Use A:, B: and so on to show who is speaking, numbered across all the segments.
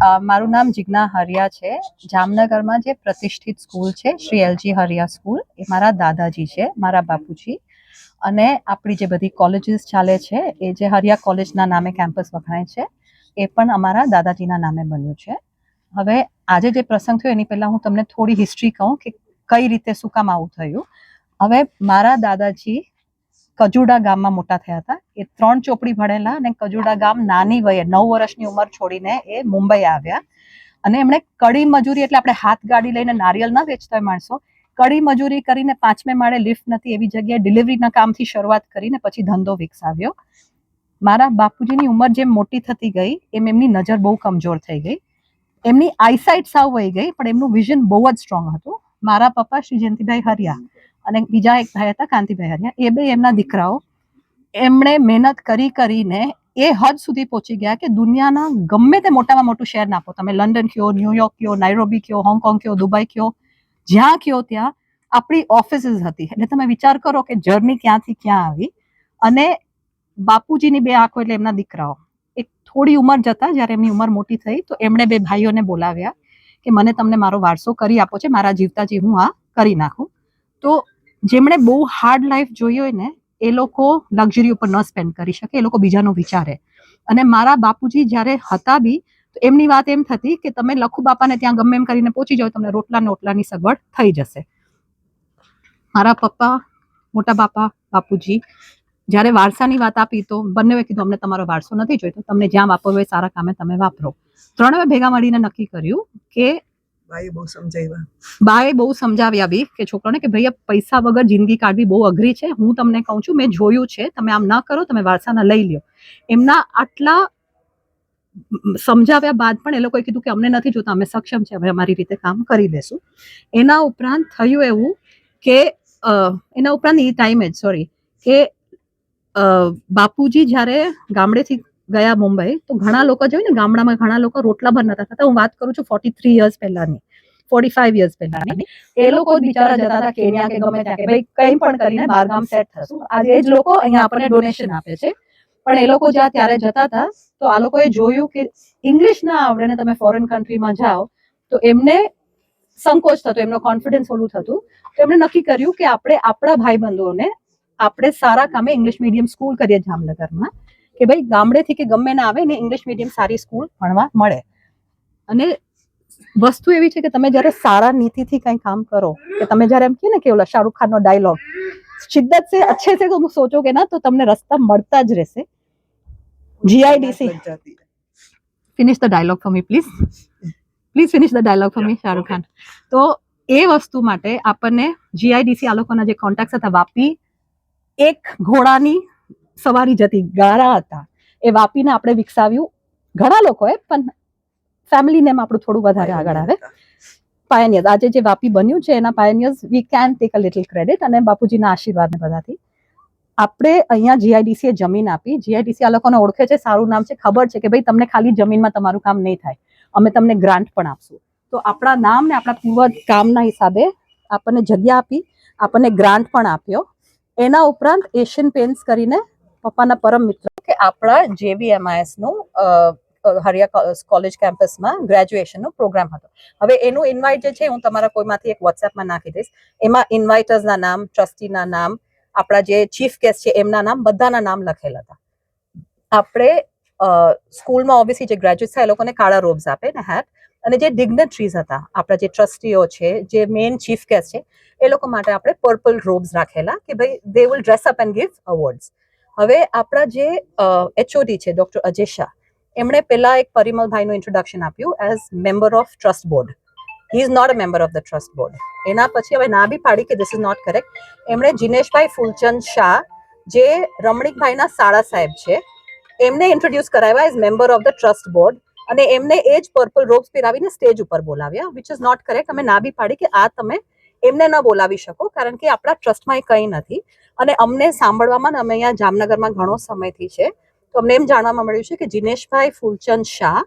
A: મારું નામ જિજ્ઞા હરિયા છે. જામનગરમાં જે પ્રતિષ્ઠિત સ્કૂલ છે શ્રી એલજી હરિયા સ્કૂલ, એ મારા દાદાજી છે, મારા બાપુજી. અને આપણી જે બધી કોલેજીસ ચાલે છે એ જે હરિયા કોલેજના નામે કેમ્પસ વખણાય છે, એ પણ અમારા દાદાજીના નામે બન્યું છે. હવે આજે જે પ્રસંગ થયો એની પહેલા હું તમને થોડી હિસ્ટ્રી કહું કે કઈ રીતે શું કામ આવું થયું. હવે મારા દાદાજી કજુડા ગામમાં મોટા થયા હતા. એ 3 ચોપડી ભણેલા અને કજુડા ગામ નાની વયે 9 વર્ષની ઉંમર છોડીને એ મુંબઈ આવ્યા. અને એમણે કડી મજૂરી, એટલે આપણે હાથ ગાડી લઈને નારિયેલ ના વેચતા હોય માણસો, કડી મજૂરી કરીને 5મે માળે લિફ્ટ નથી એવી જગ્યાએ ડિલિવરીના કામથી શરૂઆત કરીને પછી ધંધો વિકસાવ્યો. મારા બાપુજીની ઉંમર જેમ મોટી થતી ગઈ એમ એમની નજર બહુ કમજોર થઈ ગઈ. એમની આઈસાઇટ સાવ વહી ગઈ, પણ એમનું વિઝન બહુ જ સ્ટ્રોંગ હતું. મારા પપ્પા શ્રી જયંતિભાઈ હરિયા અને બીજા એક ભાઈ હતા કાંતિભાઈ હરિયા, એ બે એમના દીકરાઓ. એમણે મહેનત કરીને એ હદ સુધી પહોંચી ગયા કે દુનિયાના ગમે તે મોટામાં મોટું શહેર ના આપો, તમે લંડન કયો, ન્યુયોર્ક કયો, નાઇરોબી કયો, હોંગકોંગ કયો, દુબઈ કયો, જ્યાં કયો ત્યાં આપણી ઓફિસીસ હતી. એટલે તમે વિચાર કરો કે જર્ની ક્યાંથી ક્યાં આવી. અને બાપુજીની 2 આંખો એટલે એમના દીકરાઓ. એક થોડી ઉંમર જતા જ્યારે એમની ઉંમર મોટી થઈ તો એમણે 2 ભાઈઓને બોલાવ્યા કે મને તમને મારો વારસો કરી આપો છે, મારા જીવતાજી હું આ કરી નાખું. તો જેમણે બહુ હાર્ડ લાઈફ જોઈ હોય ને એ લોકો લક્ઝરી ઉપર ન સ્પેન્ડ કરી શકે, એ લોકો બીજાનું વિચારે. અને મારા બાપુજી જ્યારે હતા બી તો એમની વાત એમ થતી કે તમે લખુ બાપાને ત્યાં ગમે એમ કરીને પહોંચી જાઓ, તમને રોટલા ઓટલાની સગવડ થઈ જશે. મારા પપ્પા, મોટા બાપા, બાપુજી જ્યારે વારસાની વાત આપી તો બંનેએ કીધું અમને તમારો વારસો નથી જોઈતો, તમને જ્યાં વાપરવો હોય સારા કામે તમે વાપરો. 3 ભેગા મળીને નક્કી કર્યું કે બાએ બહુ સમજાવ્યા બી કે છોકરાને કે ભૈયા પૈસા વગર જિંદગી કાઢવી બહુ અઘરી છે. હું તમને કહું છું, મેં જોયું છે, તમે આમ ના કરો, તમે વારસાના લઈ લ્યો. એમના આટલા સમજાવ્યા બાદ પણ એ લોકોએ કીધું કે અમને નથી જોતા, અમે સક્ષમ છે, હવે અમારી રીતે કામ કરી લેશું. એના ઉપરાંત થયું એવું કે એના ઉપરાંત એ ટાઈમે કે બાપુજી જ્યારે ગામડેથી ગયા મુંબઈ તો ઘણા લોકો જોયું ને ગામડામાં ઘણા લોકો રોટલા ભર નતા થતા. હું વાત કરું છું 43 યર્સ પહેલાની, 45 યર્સ પહેલાની. એ લોકો બિચારા જતા હતા કેન્યા કે ગમે ત્યાં કે ભાઈ કંઈ પણ કરીને બહાર ગામ સેટ થશું. આજે જ લોકો અહીંયા આપણને ડોનેશન આપે છે, પણ એ લોકો જ્યાં ત્યારે જતા હતા તો આ લોકોએ જોયું કે ઇંગ્લિશ ના આવડે ને તમે ફોરેન કન્ટ્રીમાં જાઓ તો એમને સંકોચ થતો, એમનો કોન્ફિડન્સ ઓલું થતું. તો એમણે નક્કી કર્યું કે આપણે આપણા ભાઈબંધોને આપણે સારા કામે ઇંગ્લિશ મીડિયમ સ્કૂલ કરીએ જામનગરમાં, કે ભાઈ ગામડેથી કે ગમે ના આવે ને ઇંગ્લિશ મીડિયમ સારી સ્કૂલ ભણવા મળે. અને વસ્તુ એવી છે કે તમે જ્યારે સારા નીતિથી કંઈ કામ કરો, કે તમે જ્યારે એમ કહે ને કે ઓલા શાહરુખ ખાનનો ડાયલોગ શિદ્દત से अच्छे से तुम सोचोगे ना तो તમને રસ્તા મળતા જ રહેશે. GIDC finish the dialogue for me please finish the dialogue for me Shahrukh Khan. તો એ વસ્તુ માટે આપણને જીઆઈડીસી આ લોકોના જે કોન્ટેક્ટ હતા, વાપી એક ઘોડાની સવારી જતી ગારા હતા, એ વાપીને આપણે વિકસાવ્યું ઘણા લોકોએ, પણ ફેમિલી નેમ આપણું થોડું વધારે આગળ આવે. પાયનિયર્સ, આજે જે વાપી બન્યું છે એના pioneers we can take a little credit, અને બાપુજીના આશીર્વાદ ને બધાથી આપણે અહીંયા જીઆઈડીસીએ જમીન આપી. જીઆઈડીસી આ લોકોને ઓળખે છે, સારું નામ છે, ખબર છે કે ભાઈ તમને ખાલી જમીનમાં તમારું કામ નહીં થાય, અમે તમને ગ્રાન્ટ પણ આપશું. તો આપણા નામ ને આપણા પૂર્વજ કામના હિસાબે આપણને જગ્યા આપી, આપણને ગ્રાન્ટ પણ આપ્યો. એના ઉપરાંત એશિયન પેન્ટ્સ કરીને પપ્પાના પરમ મિત્ર કે આપણા JVMIS નું હરિયા કોલેજ કેમ્પસમાં ગ્રેજ્યુએશનનો પ્રોગ્રામ હતો. હવે એનું ઇન્વાઇટ જે છે હું તમારા કોઈમાંથી એક વોટ્સએપમાં નાખી દઈશ. એમાં ઇન્વાઇટર્સના નામ, ટ્રસ્ટીના નામ, આપણા જે ચીફ ગેસ્ટ છે એમના નામ, બધાના નામ લખેલા હતા. આપણે સ્કૂલમાં ઓબ્વિયસલી જે ગ્રેજ્યુએટ થાય એ લોકોને કાળા રોબ્સ આપે ને હેટ, અને જે ડિગ્નેટરીઝ હતા, આપણા જે ટ્રસ્ટીઓ છે, જે મેઇન ચીફ ગેસ્ટ છે, એ લોકો માટે આપણે પર્પલ રોબ્સ રાખેલા કે ભાઈ they will dress up and give awards. હવે આપણા જે HOD છે ડોક્ટર અજય શાહ, એમણે પહેલા એક પરિમલભાઈનું ઇન્ટ્રોડક્શન આપ્યું as member of trust board. He is not a member of the trust board. એના પછી હવે ના બી પાડી કે ધીસ ઇઝ નોટ કરેક્ટ. એમણે જિનેશભાઈ ફૂલચંદ શાહ, જે રમણીકભાઈના સાળા સાહેબ છે, એમને ઇન્ટ્રોડ્યુસ કરાવ્યા as member of the trust board, અને એમને એ જ પર્પલ રોબ્સ પહેરાવીને સ્ટેજ ઉપર બોલાવ્યા, વિચ ઇઝ નોટ કરેક્ટ. અમે ના બી પાડી કે આ તમે એમને ન બોલાવી શકો, કારણ કે આપણા ટ્રસ્ટમાં એ કંઈ નથી. અને અમને સાંભળવામાં, અમે અહીંયા જામનગરમાં ઘણો સમયથી છે, તો અમને એમ જાણવામાં મળ્યું છે કે જિનેશભાઈ ફૂલચંદ શાહ,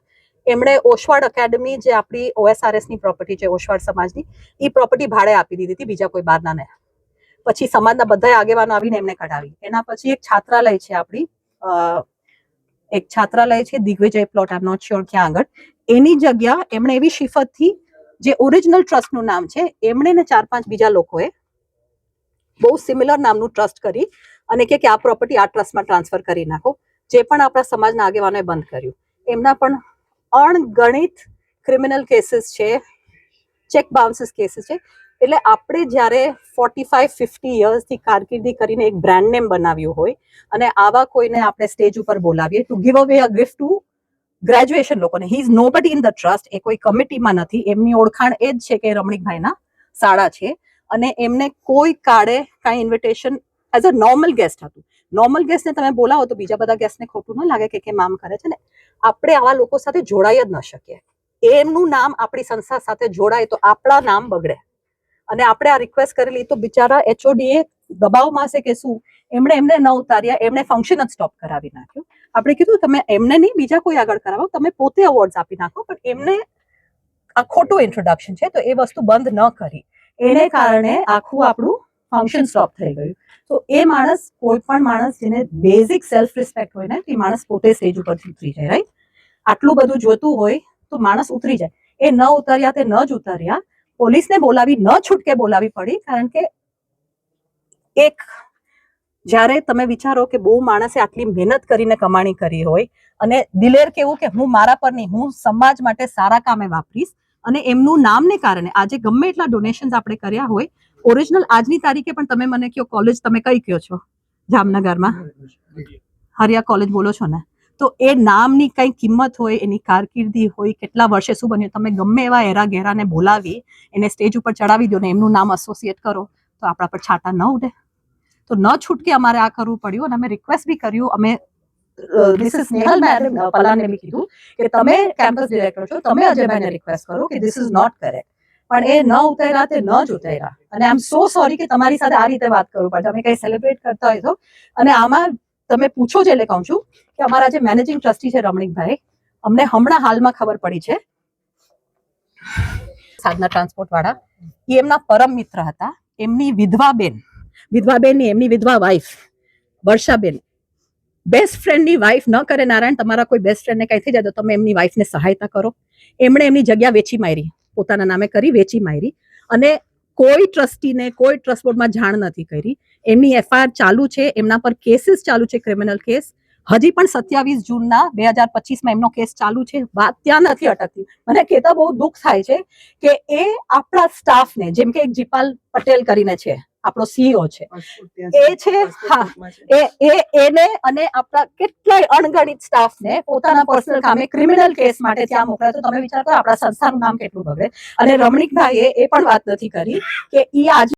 A: એમણે ઓશવાડ એકેડમી, જે આપણી OSRSની પ્રોપર્ટી છે, ઓશવાડ સમાજની, એ પ્રોપર્ટી ભાડે આપી દીધી હતી બીજા કોઈ બહારના ને. પછી સમાજના બધા આગેવાનો આવીને એમને કઢાવી. એના પછી એક છાત્રાલય છે આપણી, એક છાત્રાલય છે Digvijay plot, I am not sure ક્યાં આગળ, એની જગ્યા એમણે એવી શિફતથી જે ઓરિજિનલ ટ્રસ્ટનું નામ છે એમણે ને 4-5 બીજા લોકોએ બહુ સિમિલર નામનું ટ્રસ્ટ કરી અને કે આ પ્રોપર્ટી આ ટ્રસ્ટમાં ટ્રાન્સફર કરી નાખો. જે પણ આપણા સમાજના આગેવાનોએ બંધ કર્યું. એમના પણ અણગણિત ક્રિમિનલ કેસીસ છે, ચેક બાઉન્સીસ કેસીસ છે. એટલે આપણે જ્યારે 45-50 યર્સથી કારકિર્દી કરીને એક બ્રાન્ડ નેમ બનાવ્યું હોય અને આવા કોઈને આપણે સ્ટેજ ઉપર બોલાવીએ ટુ ગીવ અવે અ ગિફ્ટ ટુ ગ્રેજ્યુએશન લોકોને, he is nobody in the trust, એ કોઈ કમિટીમાં નથી, એમની ઓળખાણ એ જ છે કે રમણીકભાઈના સાળા છે અને એમને કોઈ કાળે કાંઈ invitation as a normal guest હતું. નોર્મલ ગેસ્ટને તમે બોલાવો તો બીજા બધા ગેસ્ટને ખોટું ન લાગે કે કેમ આમ કરે છે ને. આપણે આવા લોકો સાથે જોડાઈ જ ન શકીએ. એમનું નામ આપણી સંસ્થા સાથે જોડાય તો આપણા નામ બગડે. અને આપણે આ રિક્વેસ્ટ કરેલી તો બિચારા એચઓડીએ દબાવમાં છે કે શું, એમણે ન ઉતાર્યા, એમણે ફંક્શન જ સ્ટોપ કરાવી નાખ્યું. આપણે કીધું તમે એમને નહીં બીજા કોઈ આગળ કરાવો, તમે પોતે અવોર્ડ્સ આપી નાખો, પણ એમને આ ખોટું ઇન્ટ્રોડક્શન છે તો એ વસ્તુ બંધ ન કરી. એને કારણે આખું આપણું ફંક્શન સ્ટોપ થઈ ગયું. તો એ માણસ, કોઈ પણ માણસ જેને બેઝિક સેલ્ફ રિસ્પેક્ટ હોય ને, એ માણસ પોતે સ્ટેજ ઉપરથી ઉતરી જાય. રાઈટ, આટલું બધું જોતું હોય તો માણસ ઉતરી જાય. એ ન ઉતર્યા તે ન જ ઉતર્યા. પોલીસને બોલાવી ન છૂટકે બોલાવી પડી, કારણ કે એક જ્યારે તમે વિચારો કે બહુ માણસે આટલી મહેનત કરીને કમાણી કરી હોય અને દિલેર કેવું કે હું મારા પર નહીં, હું સમાજ માટે સારા કામે વાપરીશ, અને એમનું નામને કારણે આજે ગમે એટલા ડોનેશન્સ આપણે કર્યા હોય, ઓરિજિનલ આજની તારીખે પણ તમે મને કહો કોલેજ તમે કઈ કહો છો જામનગરમાં, હરિયા કોલેજ બોલો છો ને, તો એ નામની કઈ કિંમત હોય, એની કારકિર્દી હોય, કેટલા વર્ષે શું બન્યું, તમે ગમે એવા એરા ઘેરાને બોલાવી એને સ્ટેજ ઉપર ચડાવી દો ને એમનું નામ એસોસિએટ કરો તો આપણા પર છાંટા ન ઉડે. તો ન છૂટકે અમારે આ કરવું પડ્યું અને અમે રિક્વેસ્ટ બી કર્યું. અમે મિસિસ નેહલ મેડમ પલાને બી કીધું કે તમે કેમ્પસ ડિરેક્ટર છો, તમે અજયભાઈને રિક્વેસ્ટ કરો કે ધીસ ઇઝ નોટ કરેક્ટ. પણ એ ન ઉતર્યા તે ન જ ઉતર્યા. અને આઈ એમ સો સોરી કે તમારી સાથે આ રીતે વાત કરવું પડે. અમે કંઈ સેલિબ્રેટ કરતા હોય તો, અને આમાં તમે પૂછો છે એટલે કહું છું કે અમારા જે મેનેજિંગ ટ્રસ્ટી છે રમણીકભાઈ, અમને હમણાં હાલમાં ખબર પડી છે, સાધના ટ્રાન્સપોર્ટ વાળા, એ એમના પરમ મિત્ર હતા. એમની વિધવાબેન એમની વિધવા વાઇફ વર્ષાબેન, બેસ્ટ ફ્રેન્ડની વાઇફ ન કરે. નારાયણ, તમારા કોઈ બેસ્ટ ફ્રેન્ડને કઈ થઈ જાય તો તમે એમની વાઇફને સહાયતા કરો. એમણે એમની જગ્યા વેચી મારી, પોતાના નામે કરી વેચી મારી, અને કોઈ ટ્રસ્ટીને કોઈ ટ્રસ્ટ બોર્ડમાં જાણ નથી કરી. એમની એફઆઈઆર ચાલુ છે, એમના પર કેસીસ ચાલુ છે, ક્રિમિનલ કેસ. હજી પણ 27 જૂનના 2025માં એમનો કેસ ચાલુ છે. વાત ત્યાં નથી અટકતી. મને કહેતા બહુ દુઃખ થાય છે કે એ આપણા સ્ટાફને, જેમ કે એક જીપાલ પટેલ કરીને છે, આપણો સીઈઓ છે, એ છે, હા, એને અને આપણા કેટલાય અણગણિત સ્ટાફને પોતાના પર્સનલ કામે ક્રિમિનલ કેસ માટે ત્યાં મોકલે. તો તમે વિચાર કરો આપણા સંસ્થાનું નામ કેટલું બગડે. અને રમણીકભાઈએ એ પણ વાત નથી કરી કે ઈ આજ